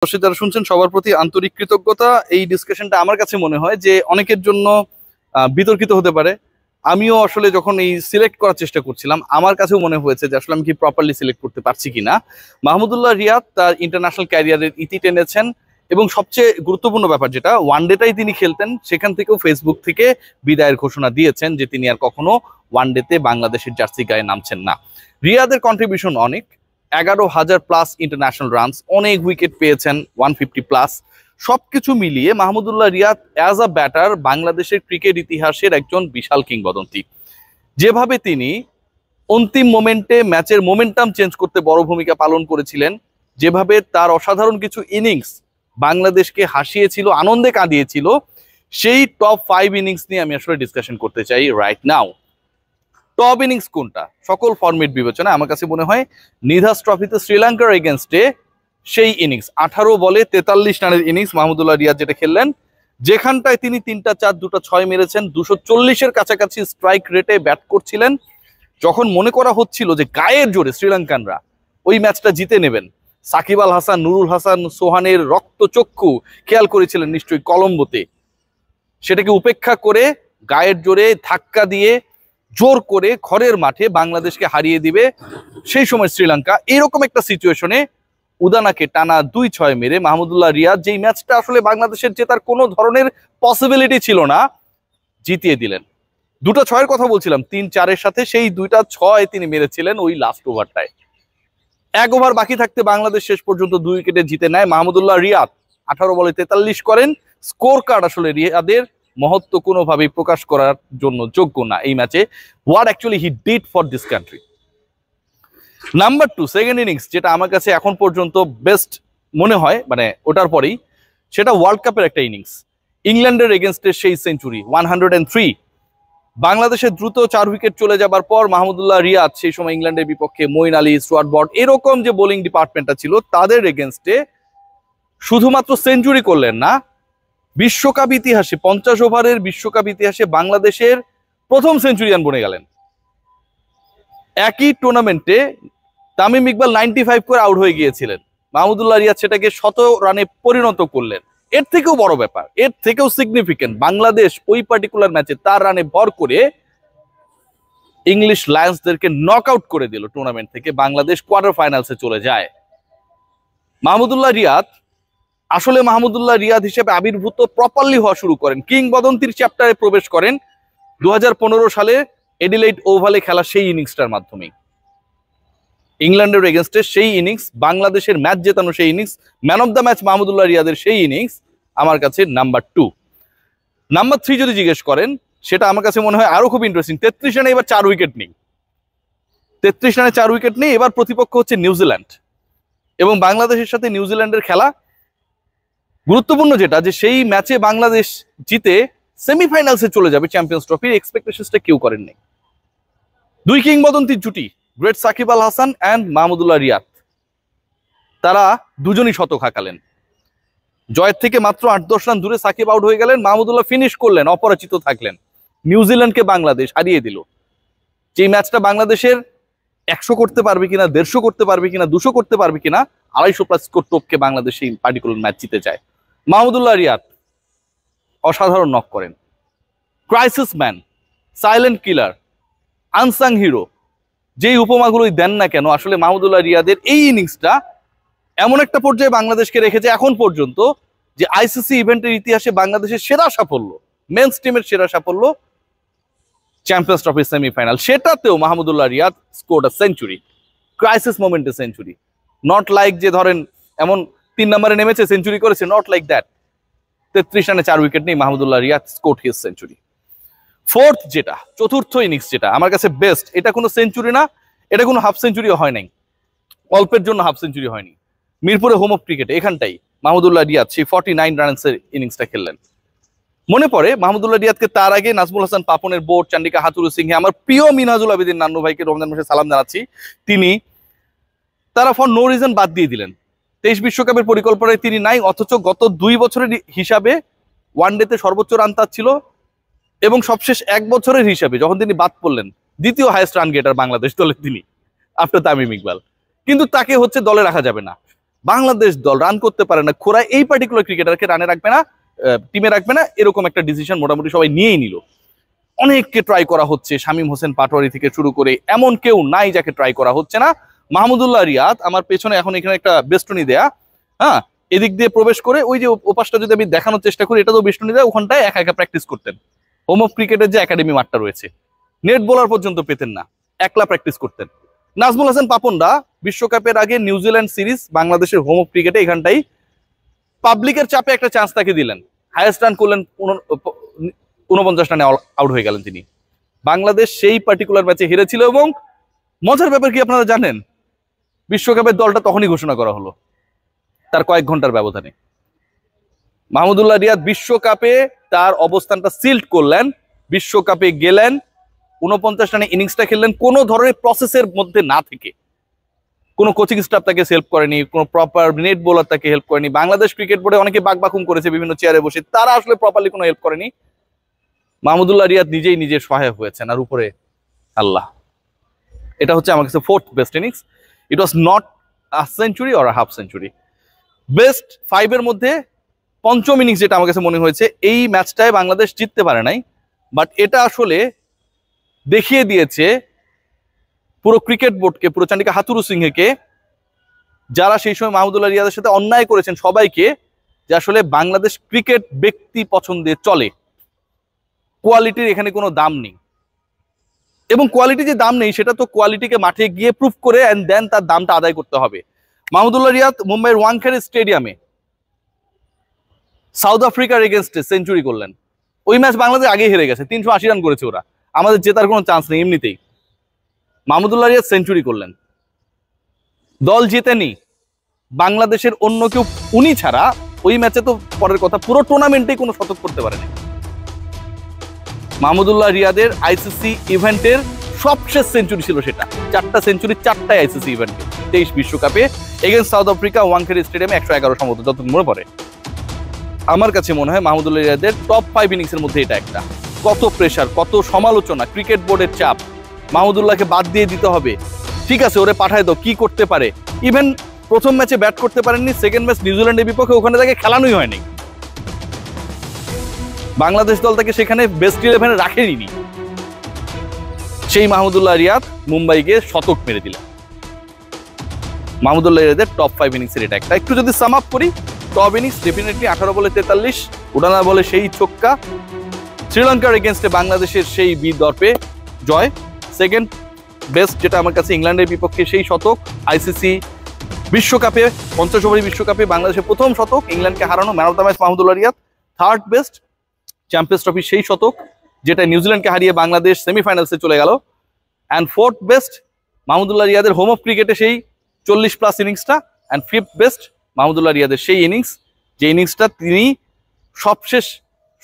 দর্শক যারা শুনছেন সবার প্রতি আন্তরিক কৃতজ্ঞতা। এই ডিসকাশনটা আমার কাছে মনে হয় যে অনেকের জন্য বিতর্কিত হতে পারে। আমিও আসলে যখন এই সিলেক্ট করার চেষ্টা করছিলাম আমার কাছেও মনে হয়েছে যে আসলে আমি কি প্রপারলি সিলেক্ট করতে পারছি কিনা। মাহমুদুল্লাহ রিয়াদ তার ইন্টারন্যাশনাল ক্যারিয়ারের ইতি টেনেছেন এবং সবচেয়ে গুরুত্বপূর্ণ ব্যাপার যেটা ওয়ানডেটাই তিনি খেলতেন, সেখান থেকেও ফেসবুক থেকে বিদায়ের ঘোষণা দিয়েছেন যে তিনি আর কখনো ওয়ানডেতে বাংলাদেশের জার্সি গায়ে নামছেন না। রিয়াদের কন্ট্রিবিউশন অনেক, 11,000+ ইন্টারন্যাশনাল রানস, অনেক উইকেট পেয়েছেন, 150+। সবকিছু মিলিয়ে Mahmudullah Riyad as a batter বাংলাদেশের ক্রিকেট ইতিহাসের একজন বিশাল কিংবদন্তি। যেভাবে তিনি অন্তিম মোমেন্টে ম্যাচের মোমেন্টাম চেঞ্জ করতে বড় ভূমিকা পালন করেছিলেন, যেভাবে তার অসাধারণ কিছু ইনিংস বাংলাদেশকে হাসিয়েছিল, আনন্দে কাঁদিয়েছিল, সেই টপ 5 ইনিংস নিয়ে আমি আসলে ডিসকাশন করতে চাই রাইট নাও। টপ ইনিংস কোনটা? সকল ফরম্যাট বিবেচনায় আমার কাছে মনে হয় নিধাস ট্রফিতে শ্রীলঙ্কার এগেনস্টে সেই ইনিংস 18 বলে 43 রানের ইনিংস মাহমুদুল্লাহ রিয়াদ যেটা খেললেন, যেখানটায় তিনি 3টা 4 2টা 6 মেরেছেন, 240-এর কাছাকাছি স্ট্রাইক রেটে ব্যাট করছিলেন। যখন মনে করা হচ্ছিল যে গায়ের জোরে শ্রীলঙ্কানরা ওই ম্যাচটা জিতে নেবেন, সাকিব আল হাসান, নুরুল হাসান, সোহানের রক্তচক্ষু খেয়াল করেছিলেন নিশ্চয়ই কলম্বোতে, সেটাকে উপেক্ষা করে গায়ের জোরে ধাক্কা দিয়ে জোর করে ঘরের মাঠে বাংলাদেশকে হারিয়ে দিবে সেই সময় শ্রীলঙ্কা। এরকম একটা সিচুয়েশনে উদানাকে টানা 2-6 মেরে মাহমুদুল্লাহ রিয়াদ যেই ম্যাচটা আসলে বাংলাদেশের জেতার কোনো ধরনের পসিবিলিটি ছিল না, জিতিয়ে দিলেন। 2টা 6-এর কথা বলছিলাম, 3-4-এর সাথে সেই 2টা 6 তিনি মেরেছিলেন ওই লাস্ট ওভারটায়। 1 ওভার বাকি থাকতে বাংলাদেশ শেষ পর্যন্ত 2 উইকেটে জিতে নেয়। মাহমুদুল্লাহ রিয়াদ 18 বলে 43 করেন। স্কোর কার্ড আসলে রিয়াদের মহত্ব কোনোভাবেই প্রকাশ করার জন্য যোগ্য না এই ম্যাচে। What actually he did for this country. Number 2, second innings, যেটা আমার কাছে এখন পর্যন্ত বেস্ট মনে হয়, মানে ওটার পরেই, সেটা ওয়ার্ল্ড কাপের একটা ইনিংস। ইংল্যান্ডের এগেনস্টে সেই সেঞ্চুরি 103। বাংলাদেশের দ্রুত 4 উইকেট চলে যাবার পর মাহমুদুল্লাহ রিয়াদ সেই সময় ইংল্যান্ডের বিপক্ষে মঈন আলী, স্টুয়ার্ট ব্রড এরকম যে বোলিং ডিপার্টমেন্টটা ছিল তাদের এগেনস্টে শুধুমাত্র সেঞ্চুরি করলেন না, বিশ্বকাপ ইতিহাসে 50 ওভারের বিশ্বকাপ ইতিহাসে বাংলাদেশের প্রথম সেঞ্চুরিয়ান বনে গেলেন। একই টুর্নামেন্টে তামিম ইকবাল 95 করে আউট হয়ে গিয়েছিলেন, মাহমুদুল্লাহ রিয়াদ সেটাকে 100 রানে পরিণত করলেন। এর থেকেও বড় ব্যাপার, এর থেকেও সিগনিফিকেন্ট, বাংলাদেশ ওই পার্টিকুলার ম্যাচে তার রানে ভর করে ইংলিশ লায়ন্সদেরকে নক আউট করে দিল টুর্নামেন্ট থেকে। বাংলাদেশ কোয়ার্টার ফাইনালসে চলে যায়। মাহমুদুল্লাহ রিয়াদ আসলে মাহমুদুল্লাহ রিয়াদ হিসেবে আবির্ভূত প্রপারলি হওয়া শুরু করেন, কিংবদন্তির চ্যাপ্টারে প্রবেশ করেন 2015 সালে এডিলেইড ওভালে খেলা সেই ইনিংসটার মাধ্যমে। ইংল্যান্ডের এগেনস্টে সেই ইনিংস, বাংলাদেশের ম্যাচ জেতানো সেই innings, man of the match Mahmudullah রিয়াদের সেই ইনিংস আমার কাছে নাম্বার 2। নাম্বার 3 যদি জিজ্ঞেস করেন, সেটা আমার কাছে মনে হয় আরো খুব ইন্টারেস্টিং। 33 রানে এবার 4 উইকেট নেই, 33 রানে 4 উইকেট নেই। এবার প্রতিপক্ষ হচ্ছে নিউজিল্যান্ড এবং বাংলাদেশের সাথে নিউজিল্যান্ডের খেলা। গুরুত্বপূর্ণ যেটা, যে সেই ম্যাচে বাংলাদেশ জিতে সেমিফাইনালসে চলে যাবে চ্যাম্পিয়ন্স ট্রফির এক্সপেকটেশনসটা কেউ করেননি। 2 কিংবদন্তির জুটি, গ্রেট সাকিব আল হাসান অ্যান্ড মাহমুদুল্লাহ রিয়াদ, তারা দুজনই শতক হাঁকালেন। জয়ের থেকে মাত্র 8-10 রান দূরে সাকিব আউট হয়ে গেলেন, মাহমুদুল্লাহ ফিনিশ করলেন, অপরাজিত থাকলেন। নিউজিল্যান্ডকে বাংলাদেশ হারিয়ে দিল। যে ম্যাচটা বাংলাদেশের 100 করতে পারবে কিনা, 150 করতে পারবে কিনা, 200 করতে পারবে কিনা, 250+ স্কোর টপকে বাংলাদেশ এই পার্টিকুলার ম্যাচ জিতে যায়। মাহমুদুল্লাহ রিয়াদ অসাধারণ নক করেন। Crisis man, silent killer, unsung hero, যেই উপমাগুলোই দেন না কেন, আসলে মাহমুদুল্লাহ রিয়াদের এই ইনিংসটা এমন একটা পর্যায়ে বাংলাদেশকে রেখেছে এখন পর্যন্ত যে আইসিসি ইভেন্টের ইতিহাসে বাংলাদেশের সেরা সাফল্য, মেন্স টিমের সেরা সাফল্য চ্যাম্পিয়ন্স ট্রফি সেমিফাইনাল, সেটাতেও Mahmudullah Riyad scored a century, crisis মোমেন্টে সেঞ্চুরি। নট লাইক যে ধরেন এমন 3 নম্বরে নেমেছে সেঞ্চুরি করেছে, নট লাইক দ্যাট। 33 রানে 4 উইকেট নেই, Mahmudullah Riyad scored his century. Fourth যেটা, চতুর্থ ইনিংস যেটা আমার কাছে বেস্ট, এটা কোনো সেঞ্চুরি না, এটা কোনো হাফ সেঞ্চুরিও হয় নাই, অল্পের জন্য হাফ সেঞ্চুরি হয়নি। মিরপুরে হোম অফ ক্রিকেটে এখানটাই মাহমুদুল্লাহ রিয়াদ সেই 49 রানসের ইনিংসটা খেললেন। মনে পড়ে মাহমুদুল্লাহ রিয়াদকে তার আগে নাজমুল হাসান পাপনের বোর্ড, চান্ডিকা হাতুরু সিংহে, আমার প্রিয় মিনহাজুল আবেদিন নান্নু ভাইকে রমজান মাসে সালাম জানাচ্ছি, তারা ফর নো রিজন বাদ দিয়ে দিলেন। 23 বিশ্বকাপের পরিকল্পনায় তিনি নাই, অথচ গত 2 বছরের হিসাবে ওয়ানডেতে সর্বোচ্চ রান তার ছিল এবং সবশেষ 1 বছরের হিসাবে যখন তিনি বাদ পড়লেন, দ্বিতীয় হাইয়েস্ট রান গেটার বাংলাদেশ দলে তিনি আফটার তামিম ইকবাল। কিন্তু তাকে দলে রাখা যাবে না। বাংলাদেশ দল রান করতে পারে না, খোঁড়া এই পার্টিকুলার ক্রিকেটারকে রানে রাখবে না, টিমে রাখবে না, এরকম একটা ডিসিশন মোটামুটি সবাই নিয়েই নিল। অনেককে ট্রাই করা হচ্ছে, শামীম হোসেন পাটোয়ারি থেকে শুরু করে এমন কেউ নাই যাকে ট্রাই করা হচ্ছে না। মাহমুদুল্লাহ রিয়াদ আমার পেছনে এখন এখানে একটা বেষ্টনী দেয়া, হ্যাঁ, এদিক দিয়ে প্রবেশ করে ওই যে ওপাশটা যদি আমি দেখানোর চেষ্টা করি, এটা তো বেষ্টনী দেয়া, ওখানটায় একা একা প্র্যাকটিস করতেন। হোম অফ ক্রিকেটের যে একাডেমি মাঠটা রয়েছে, নেট বোলার পর্যন্ত পেতেন না, একলা প্র্যাকটিস করতেন। নাজমুল হাসান পাপনরা বিশ্বকাপের আগে নিউজিল্যান্ড সিরিজ বাংলাদেশের হোম অফ ক্রিকেটে এখানটাই পাবলিকের চাপে একটা চান্স তাকে দিলেন, হাইয়েস্ট রান করলেন, 49 রানে আউট হয়ে গেলেন তিনি। বাংলাদেশ সেই পার্টিকুলার ম্যাচে হেরেছিল এবং মজার ব্যাপার কি আপনারা জানেন, বিশ্বকাপের দলটা তখনই ঘোষণা করা হলো তার কয়েক ঘন্টার ব্যবধানে। মাহমুদুল্লাহ রিয়াদ বিশ্বকাপে তার অবস্থানটা সিল্ড করলেন, বিশ্বকাপে গেলেন, 49 রানে ইনিংসটা খেললেন কোনো ধরনের প্রসেসের মধ্যে না থেকে। কোনো কোচিং স্টাফ তাকে হেল্প করেনি, কোনো প্রপার নেট বোলার তাকে হেল্প করেনি। বাংলাদেশ ক্রিকেট বোর্ডে অনেকে বাকবাকুম করেছে বিভিন্ন চেয়ারে বসে, তারা আসলে প্রপারলি কোনো হেল্প করেনি। মাহমুদুল্লাহ রিয়াদ নিজেই নিজের সহায়ক হয়েছেন, আর উপরে আল্লাহ। এটা হচ্ছে আমার কাছে 4th best innings. It was not a century or a half century. Best 5-এর মধ্যে 5ম ইনিংস যেটা আমার কাছে মনে হয়েছে, এই ম্যাচটায় বাংলাদেশ জিততে পারে নাই, বাট এটা আসলে দেখিয়ে দিয়েছে পুরো ক্রিকেট বোর্ডকে, পুরো চান্ডিকা হাথুরু সিংহকে, যারা সেই সময় মাহমুদুল্লাহ রিয়াদের সাথে অন্যায় করেছেন সবাইকে, যে আসলে বাংলাদেশ ক্রিকেট ব্যক্তি পছন্দে চলে, কোয়ালিটির এখানে কোনো দাম নেই। এবং কোয়ালিটি যে দাম নেই সেটা তো কোয়ালিটিকে মাঠে গিয়ে প্রুফ করে অ্যান্ড দেন তার দামটা আদায় করতে হবে। মাহমুদুল্লাহ রিয়াদ মুম্বাইয়ের ওয়াংখেড়ে স্টেডিয়ামে সাউথ আফ্রিকার এগেনস্টে সেঞ্চুরি করলেন। ওই ম্যাচ বাংলাদেশ আগে হেরে গেছে, 380 রান করেছে ওরা, আমাদের জেতার কোনো চান্স নেই এমনিতেই। মাহমুদুল্লাহ রিয়াদ সেঞ্চুরি করলেন, দল জেতেনি, বাংলাদেশের অন্য কেউ উনি ছাড়া ওই ম্যাচে তো পরের কথা, পুরো টুর্নামেন্টেই কোনো শতক করতে পারেনি। মাহমুদুল্লাহ রিয়াদের আইসিসি ইভেন্টের সবশেষ সেঞ্চুরি ছিল সেটা, 4টা সেঞ্চুরি 4টাই আইসিসি ইভেন্টে, 23 বিশ্বকাপে এগেন্স্ট সাউথ আফ্রিকা ওয়াংখেড়ে স্টেডিয়ামে 111 সম্ভবত যত মনে পড়ে। আমার কাছে মনে হয় মাহমুদুল্লাহ রিয়াদের টপ 5 ইনিংসের মধ্যে এটা একটা। কত প্রেশার, কত সমালোচনা, ক্রিকেট বোর্ডের চাপ, মাহমুদুল্লাহকে বাদ দিয়ে দিতে হবে, ঠিক আছে ওরে পাঠায় দাও, কি করতে পারে। ইভেন প্রথম ম্যাচে ব্যাট করতে পারেননি, সেকেন্ড ম্যাচ নিউজিল্যান্ডের বিপক্ষে ওখানে তাকে খেলানোই হয়নি, বাংলাদেশ দল তাকে সেখানে বেস্ট 11-এ রাখেনি। সেই মাহমুদুল্লাহ রিয়াদ মুম্বাইকে শতক মেরে দিলেন। মাহমুদুল্লাহ রিয়াদের টপ 5 ইনিংসের এটা একটা। একটু যদি সাম আপ করি, টপ ইনিংস ডেফিনেটলি 18 বলে 43, উডানা বলে সেই ছক্কা, শ্রীলঙ্কার এগেনস্টে বাংলাদেশের সেই বিদর্পে জয়। সেকেন্ড বেস্ট যেটা আমার কাছে ইংল্যান্ডের বিপক্ষে সেই শতক, আইসিসি বিশ্বকাপে 50 ওভার বিশ্বকাপে বাংলাদেশের প্রথম শতক, ইংল্যান্ডকে হারানো, man of the match Mahmudullah Riyad. Third best champions trophy সেই শতক, যেটা নিউজিল্যান্ডকে হারিয়ে বাংলাদেশ সেমিফাইনালসে চলে গেল। অ্যান্ড 4th বেস্ট মাহমুদুল্লাহ রিয়াদের হোম অফ ক্রিকেটে সেই 40+ ইনিংসটা। অ্যান্ড 5th বেস্ট মাহমুদুল্লাহ রিয়াদের সেই ইনিংস, যে ইনিংসটা তিনি সবশেষ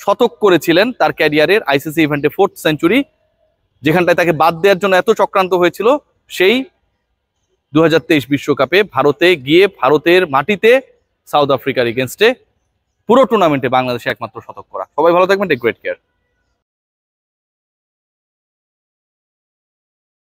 শতক করেছিলেন তার ক্যারিয়ারের আইসিসি ইভেন্টে, 4th সেঞ্চুরি, যেখানটায় তাকে বাদ দেওয়ার জন্য এত চক্রান্ত হয়েছিল, সেই 2023 বিশ্বকাপে ভারতে গিয়ে ভারতের মাটিতে সাউথ আফ্রিকার এগেনস্টে পুরো টুর্নামেন্টে বাংলাদেশে একমাত্র শতক করা। সবাই ভালো থাকবেন, টেক গ্রেট কেয়ার।